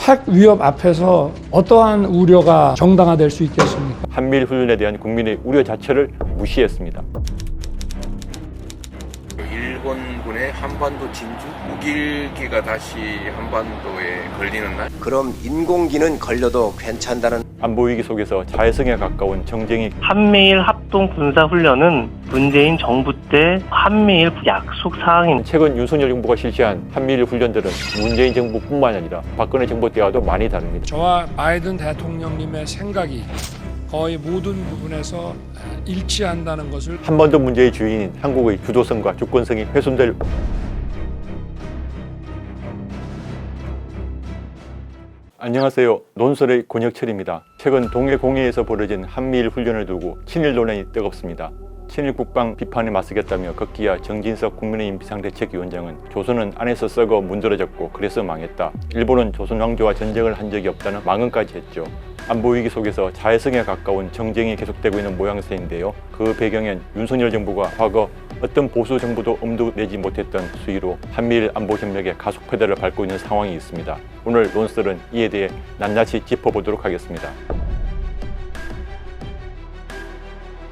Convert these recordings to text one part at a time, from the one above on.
핵 위협 앞에서 어떠한 우려가 정당화될 수 있겠습니까? 한미일 훈련에 대한 국민의 우려 자체를 무시했습니다. 일본군의 한반도 진주 무길기가 다시 한반도에 걸리는 날, 그럼 인공기는 걸려도 괜찮다는 안보위기 속에서 자해성에 가까운 정쟁이 한미일 합동 군사훈련은 문재인 정부 때 한미일 약속 사항입니다. 최근 윤석열 정부가 실시한 한미일 훈련들은 문재인 정부뿐만 아니라 박근혜 정부 때와도 많이 다릅니다. 저와 바이든 대통령님의 생각이 거의 모든 부분에서 일치한다는 것을 한반도 문제의 주인인 한국의 주도성과 주권성이 훼손될 안녕하세요. 논설의 권혁철입니다. 최근 동해공해에서 벌어진 한미일 훈련을 두고 친일 논란이 뜨겁습니다. 친일 국방 비판에 맞서겠다며 급기야 정진석 국민의힘 비상대책위원장은 조선은 안에서 썩어 문드러졌고 그래서 망했다. 일본은 조선 왕조와 전쟁을 한 적이 없다는 망언까지 했죠. 안보위기 속에서 자해성에 가까운 정쟁이 계속되고 있는 모양새인데요. 그 배경엔 윤석열 정부가 과거 어떤 보수 정부도 엄두 내지 못했던 수위로 한미일 안보 협력의 가속 페달을 밟고 있는 상황이 있습니다. 오늘 논설은 이에 대해 낱낱이 짚어보도록 하겠습니다.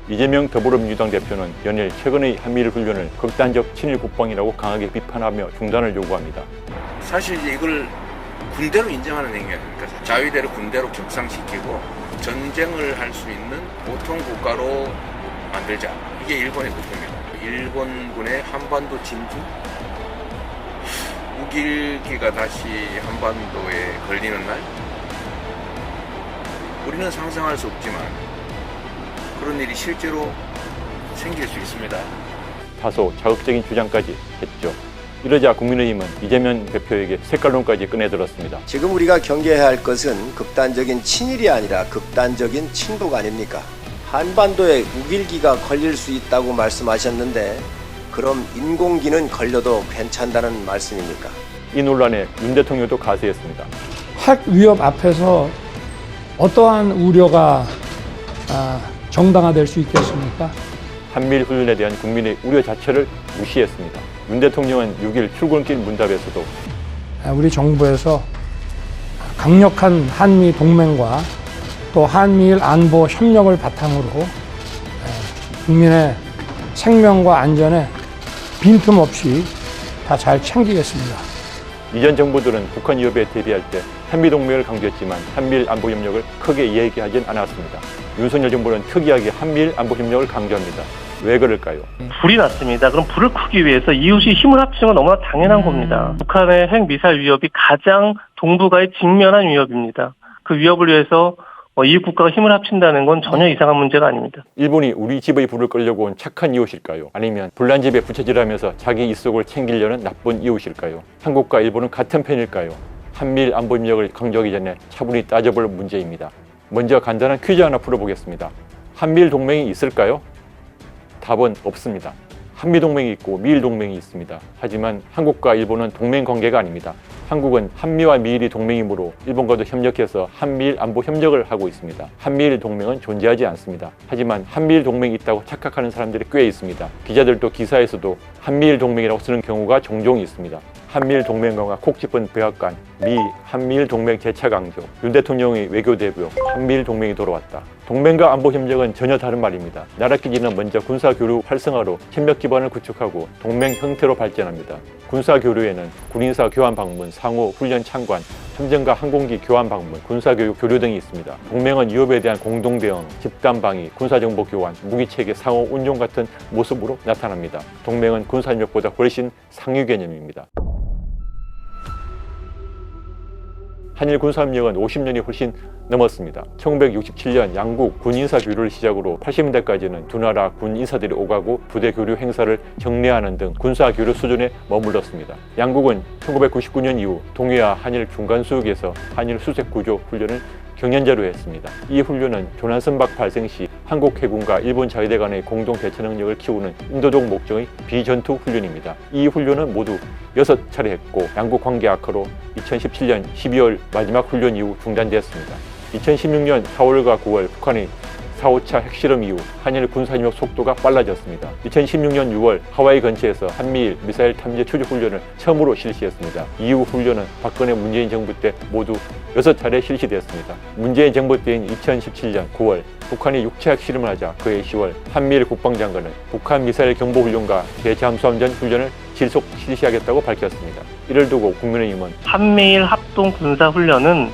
이재명 더불어민주당 대표는 연일 최근의 한미일 훈련을 극단적 친일 국방이라고 강하게 비판하며 중단을 요구합니다. 사실 이걸 군대로 인정하는 행위 아닙니까? 자위대를 군대로 격상시키고 전쟁을 할 수 있는 보통 국가로 만들자. 이게 일본의 목표입니다. 일본군의 한반도 진주 무길기가 다시 한반도에 걸리는 날, 우리는 상상할 수 없지만 그런 일이 실제로 생길 수 있습니다. 다소 자극적인 주장까지 했죠. 이러자 국민의힘은 이재명 대표에게 색깔론까지 꺼내들었습니다. 지금 우리가 경계해야 할 것은 극단적인 친일이 아니라 극단적인 친북 아닙니까? 한반도에 무길기가 걸릴 수 있다고 말씀하셨는데 그럼 인공기는 걸려도 괜찮다는 말씀입니까? 이 논란에 윤 대통령도 가세했습니다. 핵 위협 앞에서 어떠한 우려가 정당화될 수 있겠습니까? 한미일 훈련에 대한 국민의 우려 자체를 무시했습니다. 윤 대통령은 6일 출근길 문답에서도 우리 정부에서 강력한 한미 동맹과 또 한미일 안보 협력을 바탕으로 국민의 생명과 안전에 빈틈없이 다 잘 챙기겠습니다. 이전 정부들은 북한 위협에 대비할 때 한미동맹을 강조했지만 한미일 안보협력을 크게 이야기하진 않았습니다. 윤석열 정부는 특이하게 한미일 안보협력을 강조합니다. 왜 그럴까요? 불이 났습니다. 그럼 불을 끄기 위해서 이웃이 힘을 합치는 건 너무나 당연한 겁니다. 북한의 핵미사일 위협이 가장 동북아에 직면한 위협입니다. 그 위협을 위해서 이웃 국가가 힘을 합친다는 건 전혀 이상한 문제가 아닙니다. 일본이 우리 집의 불을 끌려고 온 착한 이웃일까요? 아니면 불난 집에 부채질하면서 자기 입속을 챙기려는 나쁜 이웃일까요? 한국과 일본은 같은 편일까요? 한미일 안보협력을 강조하기 전에 차분히 따져볼 문제입니다. 먼저 간단한 퀴즈 하나 풀어보겠습니다. 한미일 동맹이 있을까요? 답은 없습니다. 한미동맹이 있고 미일동맹이 있습니다. 하지만 한국과 일본은 동맹관계가 아닙니다. 한국은 한미와 미일이 동맹이므로 일본과도 협력해서 한미일 안보 협력을 하고 있습니다. 한미일 동맹은 존재하지 않습니다. 하지만 한미일 동맹이 있다고 착각하는 사람들이 꽤 있습니다. 기자들도 기사에서도 한미일 동맹이라고 쓰는 경우가 종종 있습니다. 한미일 동맹과가 콕 짚은 백악관, 미 한미일 동맹 재차 강조, 윤 대통령의 외교대표, 한미일 동맹이 돌아왔다. 동맹과 안보 협력은 전혀 다른 말입니다. 나라끼리는 먼저 군사교류 활성화로 협력 기반을 구축하고 동맹 형태로 발전합니다. 군사교류에는 군인사 교환 방문, 상호 훈련 참관, 함정과 항공기 교환 방문, 군사교육 교류 등이 있습니다. 동맹은 위협에 대한 공동 대응, 집단 방위, 군사정보 교환, 무기체계 상호 운용 같은 모습으로 나타납니다. 동맹은 군사협력보다 훨씬 상위 개념입니다. 한일 군사협력은 50년이 훨씬 넘었습니다. 1967년 양국 군인사 교류를 시작으로 80년대까지는 두 나라 군 인사들이 오가고 부대 교류 행사를 정례하는 등 군사 교류 수준에 머물렀습니다. 양국은 1999년 이후 동해와 한일 중간수역에서 한일 수색 구조 훈련을 경연자로 했습니다. 이 훈련은 조난선박 발생 시 한국 해군과 일본 자위대 간의 공동 대처 능력을 키우는 인도적 목적의 비전투 훈련입니다. 이 훈련은 모두 6차례 했고 양국 관계 악화로 2017년 12월 마지막 훈련 이후 중단되었습니다. 2016년 4월과 9월 북한이 4, 5차 핵실험 이후 한일 군사협력 속도가 빨라졌습니다. 2016년 6월 하와이 근처에서 한미일 미사일 탐지 추적 훈련을 처음으로 실시했습니다. 이후 훈련은 박근혜 문재인 정부 때 모두 6차례 실시되었습니다. 문재인 정부 때인 2017년 9월 북한이 육체학 실험을 하자 그해 10월 한미일 국방장관은 북한 미사일 경보훈련과 대잠수함전 훈련을 지속 실시하겠다고 밝혔습니다. 이를 두고 국민의힘은 한미일 합동 군사훈련은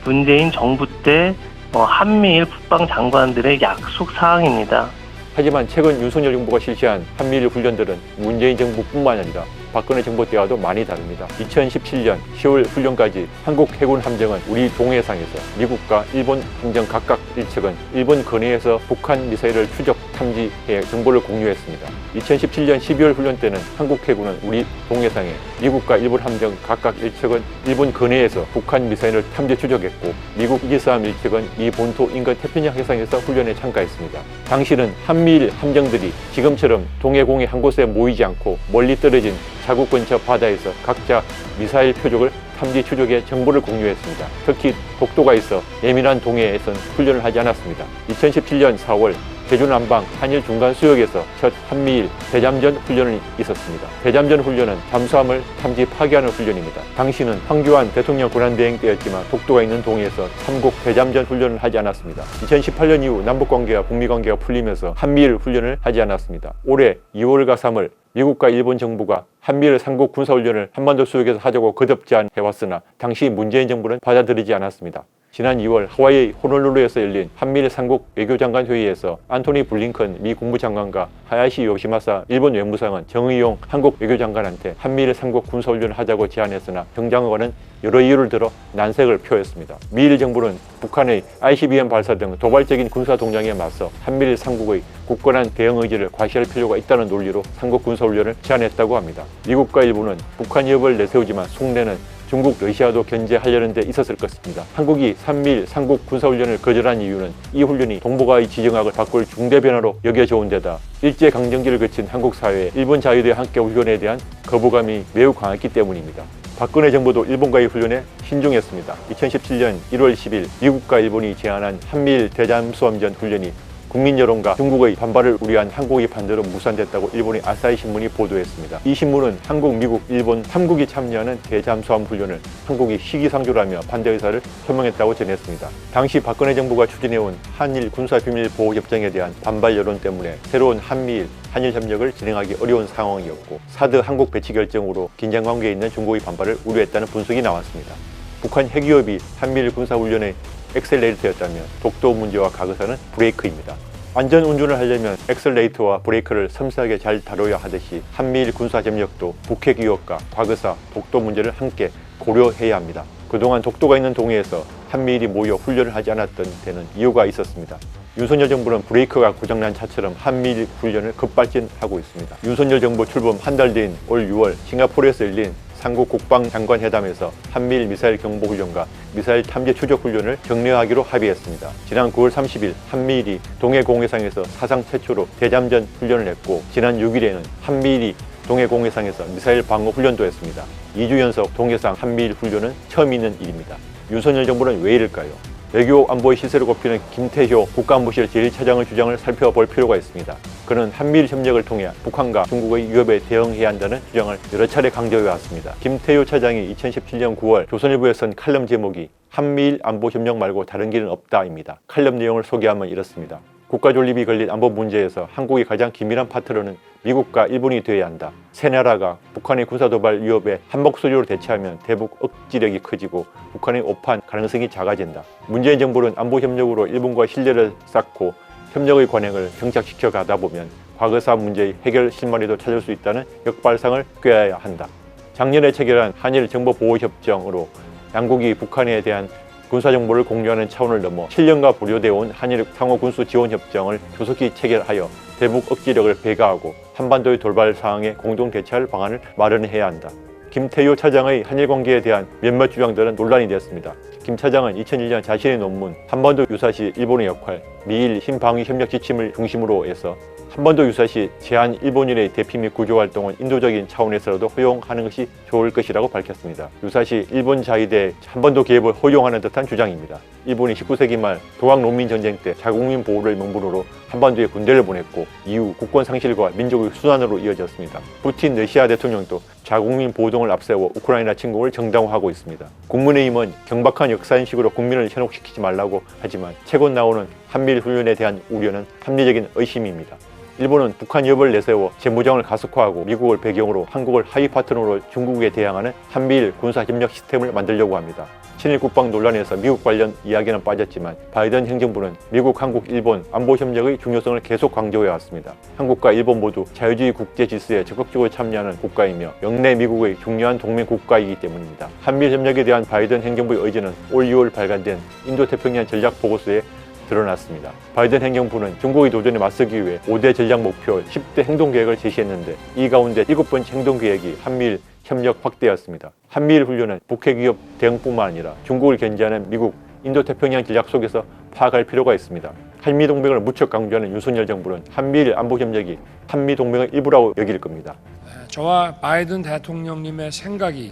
문재인 정부 때 한미일 국방장관들의 약속 사항입니다. 하지만 최근 윤석열 정부가 실시한 한미일 훈련들은 문재인 정부뿐만 아니라 박근혜 정부 때와도 많이 다릅니다. 2017년 10월 훈련까지 한국 해군 함정은 우리 동해상에서 미국과 일본 함정 각각 1척은 일본 근해에서 북한 미사일을 추적 탐지해 정보를 공유했습니다. 2017년 12월 훈련 때는 한국 해군은 우리 동해상에 미국과 일본 함정 각각 1척은 일본 근해에서 북한 미사일을 탐지 추적했고 미국 이지스함 1척은 미 본토 인근 태평양 해상에서 훈련에 참가했습니다. 당시는 한미일 함정들이 지금처럼 동해공에 한 곳에 모이지 않고 멀리 떨어진 자국 근처 바다에서 각자 미사일 표적을 탐지 추적해 정보를 공유했습니다. 특히 독도가 있어 예민한 동해에선 훈련을 하지 않았습니다. 2017년 4월 제주 남방 한일 중간 수역에서 첫 한미일 대잠전 훈련이 있었습니다. 대잠전 훈련은 잠수함을 탐지 파괴하는 훈련입니다. 당시는 황교안 대통령 권한대행 때였지만 독도가 있는 동해에서 삼국 대잠전 훈련을 하지 않았습니다. 2018년 이후 남북관계와 북미관계가 풀리면서 한미일 훈련을 하지 않았습니다. 올해 2월과 3월 미국과 일본 정부가 한미일 삼국 군사훈련을 한반도 수역에서 하자고 거듭 제안해왔으나 당시 문재인 정부는 받아들이지 않았습니다. 지난 2월 하와이 호놀룰루에서 열린 한미일 삼국 외교장관 회의에서 안토니 블링컨 미 국무장관과 하야시 요시마사 일본 외무상은 정의용 한국 외교장관한테 한미일 삼국 군사훈련을 하자고 제안했으나 정 장관은 여러 이유를 들어 난색을 표했습니다. 미일 정부는 북한의 ICBM 발사 등 도발적인 군사 동향에 맞서 한미일 삼국의 굳건한 대응 의지를 과시할 필요가 있다는 논리로 삼국 군사훈련을 제안했다고 합니다. 미국과 일본은 북한 위협을 내세우지만 속내는 중국, 러시아도 견제하려는 데 있었을 것입니다. 한국이 한미일 삼국 군사훈련을 거절한 이유는 이 훈련이 동북아의 지정학을 바꿀 중대 변화로 여겨져 온 데다 일제강점기를 거친 한국 사회에 일본 자위대 함께 훈련에 대한 거부감이 매우 강했기 때문입니다. 박근혜 정부도 일본과의 훈련에 신중했습니다. 2017년 1월 10일 미국과 일본이 제안한 한미일 대잠수함전 훈련이 국민 여론과 중국의 반발을 우려한 한국의 반대로 무산됐다고 일본의 아사히 신문이 보도했습니다. 이 신문은 한국, 미국, 일본 3국이 참여하는 대잠수함 훈련을 한국이 시기상조라며 반대 의사를 표명했다고 전했습니다. 당시 박근혜 정부가 추진해온 한일 군사비밀보호협정에 대한 반발 여론 때문에 새로운 한미일, 한일 협력을 진행하기 어려운 상황이었고 사드 한국 배치 결정으로 긴장관계에 있는 중국의 반발을 우려했다는 분석이 나왔습니다. 북한 핵위협이 한미일 군사훈련의 엑셀레이터였다면 독도 문제와 가거사는 브레이크입니다. 안전 운전을 하려면 엑셀레이터와 브레이크를 섬세하게 잘 다뤄야 하듯이 한미일 군사협력도 북핵 위협과 과거사, 독도 문제를 함께 고려해야 합니다. 그동안 독도가 있는 동해에서 한미일이 모여 훈련을 하지 않았던 데는 이유가 있었습니다. 윤석열 정부는 브레이크가 고장난 차처럼 한미일 훈련을 급발진하고 있습니다. 윤석열 정부 출범 한 달 뒤인 올 6월 싱가포르에서 열린 삼국 국방장관 회담에서 한미일 미사일 경보훈련과 미사일 탐지 추적 훈련을 격려하기로 합의했습니다. 지난 9월 30일 한미일이 동해공해상에서 사상 최초로 대잠전 훈련을 했고 지난 6일에는 한미일이 동해공해상에서 미사일 방어 훈련도 했습니다. 2주 연속 동해상 한미일 훈련은 처음 있는 일입니다. 윤석열 정부는 왜 이럴까요? 외교 안보의 시세를 꼽히는 김태효 국가안보실 제1차장의 주장을 살펴볼 필요가 있습니다. 그는 한미일 협력을 통해 북한과 중국의 위협에 대응해야 한다는 주장을 여러 차례 강조해왔습니다. 김태효 차장이 2017년 9월 조선일보에 쓴 칼럼 제목이 한미일 안보 협력 말고 다른 길은 없다입니다. 칼럼 내용을 소개하면 이렇습니다. 국가 존립이 걸린 안보 문제에서 한국이 가장 긴밀한 파트너는 미국과 일본이 되어야 한다. 세 나라가 북한의 군사도발 위협에 한목소리로 대처하면 대북 억지력이 커지고 북한의 오판 가능성이 작아진다. 문재인 정부는 안보 협력으로 일본과 신뢰를 쌓고 협력의 관행을 정착시켜 가다 보면 과거사 문제의 해결 실마리도 찾을 수 있다는 역발상을 꾀해야 한다. 작년에 체결한 한일 정보보호협정으로 양국이 북한에 대한 군사정보를 공유하는 차원을 넘어 7년간 보류되어 온 한일 상호군수지원협정을 조속히 체결하여 대북 억지력을 배가하고 한반도의 돌발 상황에 공동 대처할 방안을 마련해야 한다. 김태효 차장의 한일 관계에 대한 몇몇 주장들은 논란이 되었습니다. 김 차장은 2001년 자신의 논문 한반도 유사시 일본의 역할, 미일 신방위 협력 지침을 중심으로 해서 한반도 유사시 제한 일본인의 대피 및 구조 활동은 인도적인 차원에서라도 허용하는 것이 좋을 것이라고 밝혔습니다. 유사시 일본 자위대 한반도 개입을 허용하는 듯한 주장입니다. 일본이 19세기 말 도학 농민 전쟁 때 자국민 보호를 명분으로 한반도에 군대를 보냈고 이후 국권 상실과 민족의 순환으로 이어졌습니다. 푸틴 러시아 대통령도 자국민 보호동을 앞세워 우크라이나 침공을 정당화하고 있습니다. 국민의힘은 경박한 역사인식으로 국민을 현혹시키지 말라고 하지만 최근 나오는 한미일 훈련에 대한 우려는 합리적인 의심입니다. 일본은 북한 위협을 내세워 재무장을 가속화하고 미국을 배경으로 한국을 하위 파트너로 중국에 대항하는 한미일 군사협력 시스템을 만들려고 합니다. 친일 국방 논란에서 미국 관련 이야기는 빠졌지만 바이든 행정부는 미국, 한국, 일본 안보협력의 중요성을 계속 강조해왔습니다. 한국과 일본 모두 자유주의 국제 질서에 적극적으로 참여하는 국가이며 영내 미국의 중요한 동맹 국가이기 때문입니다. 한미일 협력에 대한 바이든 행정부의 의지는 올 6월 발간된 인도태평양 전략 보고서에 드러났습니다. 바이든 행정부는 중국의 도전에 맞서기 위해 5대 전략 목표 10대 행동계획을 제시했는데 이 가운데 7번째 행동계획이 한미일 협력 확대였습니다. 한미일 훈련은 북핵위협 대응뿐만 아니라 중국을 견제하는 미국, 인도태평양 전략 속에서 파악할 필요가 있습니다. 한미동맹을 무척 강조하는 윤석열 정부는 한미일 안보협력이 한미동맹의 일부라고 여길 겁니다. 저와 바이든 대통령님의 생각이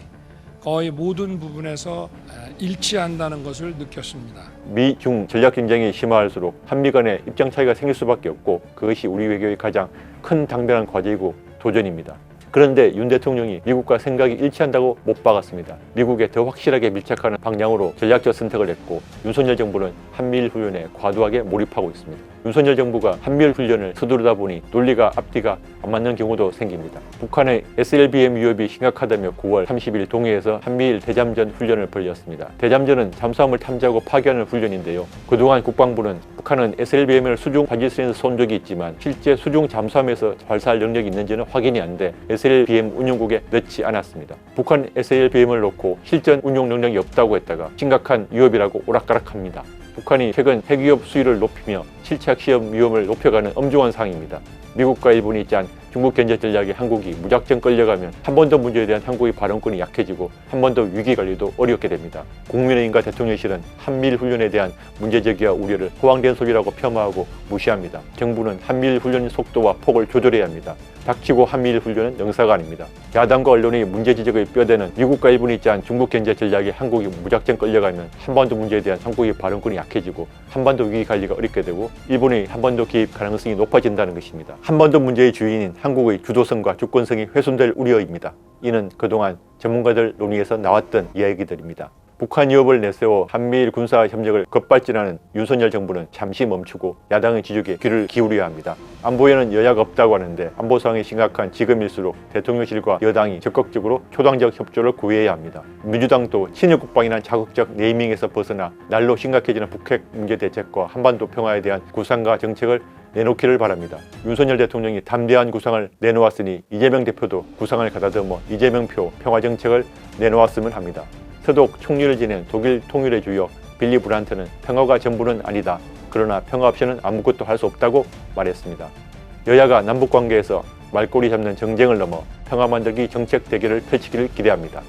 거의 모든 부분에서 일치한다는 것을 느꼈습니다. 미-중 전략 경쟁이 심화할수록 한미 간의 입장 차이가 생길 수밖에 없고 그것이 우리 외교의 가장 큰 당면한 과제이고 도전입니다. 그런데 윤 대통령이 미국과 생각이 일치한다고 못 박았습니다. 미국에 더 확실하게 밀착하는 방향으로 전략적 선택을 했고 윤석열 정부는 한미일 훈련에 과도하게 몰입하고 있습니다. 윤석열 정부가 한미일 훈련을 서두르다 보니 논리가 앞뒤가 안 맞는 경우도 생깁니다. 북한의 SLBM 위협이 심각하다며 9월 30일 동해에서 한미일 대잠전 훈련을 벌였습니다. 대잠전은 잠수함을 탐지하고 파괴하는 훈련인데요. 그동안 국방부는 북한은 SLBM을 수중 관제선에서 쏜 적이 있지만 실제 수중 잠수함에서 발사할 능력이 있는지는 확인이 안 돼 SLBM 운용국에 넣지 않았습니다. 북한 SLBM을 놓고 실전 운용 능력이 없다고 했다가 심각한 위협이라고 오락가락합니다. 북한이 최근 핵위협 수위를 높이며 실착 시험 위험을 높여가는 엄중한 상황입니다. 미국과 일본이 짠 중국 견제 전략에 한국이 무작정 끌려가면 한반도 문제에 대한 한국의 발언권이 약해지고 한반도 위기 관리도 어렵게 됩니다. 국민의힘과 대통령실은 한미일 훈련에 대한 문제제기와 우려를 허황된 소리라고 폄하하고 무시합니다. 정부는 한미일 훈련 속도와 폭을 조절해야 합니다. 닥치고 한미일 훈련은 영사가 아닙니다. 야당과 언론의 문제 지적의 뼈대는 미국과 일본이 짠 중국 견제 전략에 한국이 무작정 끌려가면 한반도 문제에 대한 한국의 발언권이 약해지고 한반도 위기 관리가 어렵게 되고 일본의 한반도 개입 가능성이 높아진다는 것입니다. 한반도 문제의 주인인 한국의 주도성과 주권성이 훼손될 우려입니다. 이는 그동안 전문가들 논의에서 나왔던 이야기들입니다. 북한 위협을 내세워 한미일 군사 협력을 급발진하는 윤석열 정부는 잠시 멈추고 야당의 지적에 귀를 기울여야 합니다. 안보에는 여야가 없다고 하는데 안보 상황이 심각한 지금일수록 대통령실과 여당이 적극적으로 초당적 협조를 구해야 합니다. 민주당도 친일 국방이란 자극적 네이밍에서 벗어나 날로 심각해지는 북핵 문제 대책과 한반도 평화에 대한 구상과 정책을 내놓기를 바랍니다. 윤석열 대통령이 담대한 구상을 내놓았으니 이재명 대표도 구상을 가다듬어 이재명표 평화정책을 내놓았으면 합니다. 서독 총리를 지낸 독일 통일의 주요 빌리 브란트는 평화가 전부는 아니다. 그러나 평화 없이는 아무것도 할 수 없다고 말했습니다. 여야가 남북관계에서 말꼬리 잡는 정쟁을 넘어 평화 만들기 정책 대결을 펼치기를 기대합니다.